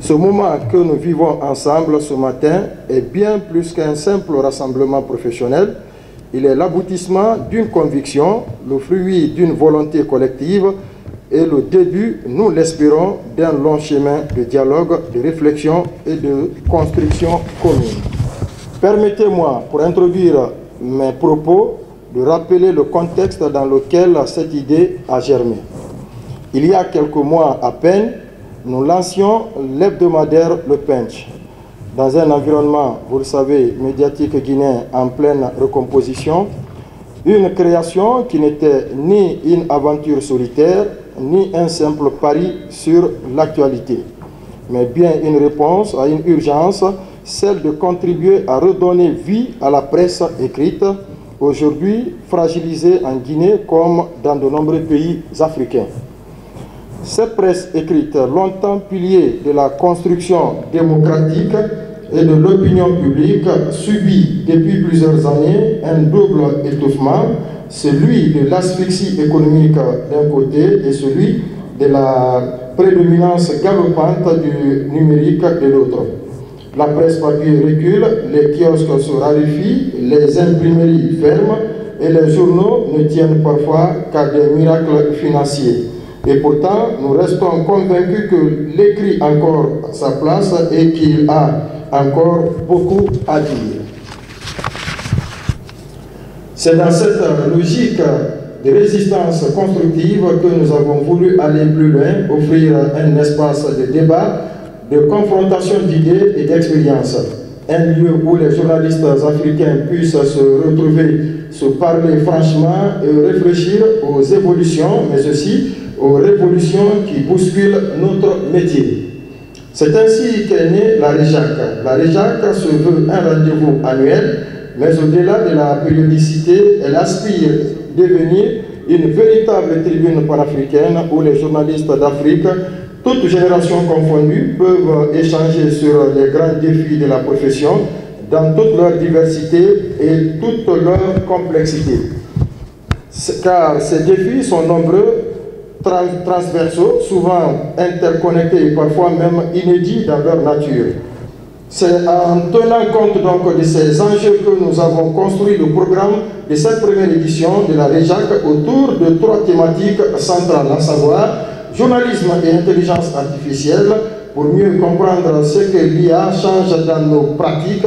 Ce moment que nous vivons ensemble ce matin est bien plus qu'un simple rassemblement professionnel. Il est l'aboutissement d'une conviction, le fruit d'une volonté collective et le début, nous l'espérons, d'un long chemin de dialogue, de réflexion et de construction commune. Permettez-moi, pour introduire mes propos, de rappeler le contexte dans lequel cette idée a germé. Il y a quelques mois à peine, nous lancions l'hebdomadaire Le Pench. Dans un environnement, vous le savez, médiatique guinéen en pleine recomposition, une création qui n'était ni une aventure solitaire, ni un simple pari sur l'actualité, mais bien une réponse à une urgence, celle de contribuer à redonner vie à la presse écrite, aujourd'hui fragilisée en Guinée comme dans de nombreux pays africains. Cette presse écrite, longtemps pilier de la construction démocratique et de l'opinion publique, subit depuis plusieurs années un double étouffement, celui de l'asphyxie économique d'un côté et celui de la prédominance galopante du numérique de l'autre. La presse papier recule, les kiosques se raréfient, les imprimeries ferment et les journaux ne tiennent parfois qu'à des miracles financiers. Et pourtant, nous restons convaincus que l'écrit a encore sa place et qu'il a encore beaucoup à dire. C'est dans cette logique de résistance constructive que nous avons voulu aller plus loin, offrir un espace de débat, de confrontation d'idées et d'expériences. Un lieu où les journalistes africains puissent se retrouver, se parler franchement et réfléchir aux évolutions, mais aussi aux révolutions qui bousculent notre métier. C'est ainsi qu'est née la REJAC. La REJAC se veut un rendez-vous annuel, mais au-delà de la périodicité, elle aspire à devenir une véritable tribune panafricaine où les journalistes d'Afrique, toutes générations confondues, peuvent échanger sur les grands défis de la profession dans toute leur diversité et toute leur complexité. Car ces défis sont nombreux, transversaux, souvent interconnectés et parfois même inédits dans leur nature. C'est en tenant compte donc de ces enjeux que nous avons construit le programme de cette première édition de la REJAC autour de 3 thématiques centrales, à savoir journalisme et intelligence artificielle, pour mieux comprendre ce que l'IA change dans nos pratiques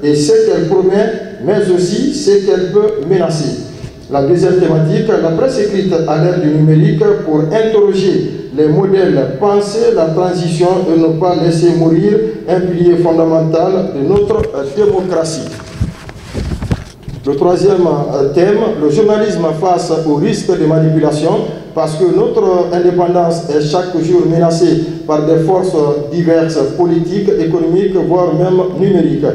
et ce qu'elle promet, mais aussi ce qu'elle peut menacer. La deuxième thématique, la presse écrite à l'ère du numérique, pour interroger les modèles, penser la transition et ne pas laisser mourir un pilier fondamental de notre démocratie. Le troisième thème, le journalisme face au risque de manipulation, parce que notre indépendance est chaque jour menacée par des forces diverses, politiques, économiques, voire même numériques.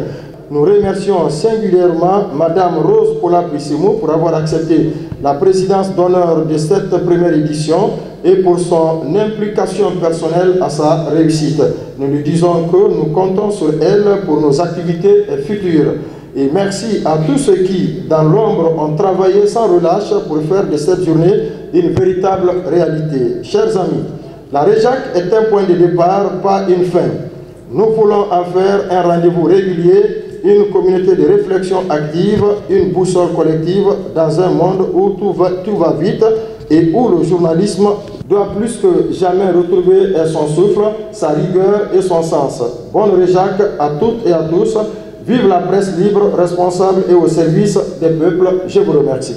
Nous remercions singulièrement Madame Rose Pola-Bissimo pour avoir accepté la présidence d'honneur de cette première édition et pour son implication personnelle à sa réussite. Nous lui disons que nous comptons sur elle pour nos activités futures. Et merci à tous ceux qui, dans l'ombre, ont travaillé sans relâche pour faire de cette journée une véritable réalité. Chers amis, la REJAC est un point de départ, pas une fin. Nous voulons en faire un rendez-vous régulier, une communauté de réflexion active, une boussole collective dans un monde où tout va vite et où le journalisme doit plus que jamais retrouver son souffle, sa rigueur et son sens. Bonne REJAC à toutes et à tous. Vive la presse libre, responsable et au service des peuples. Je vous remercie.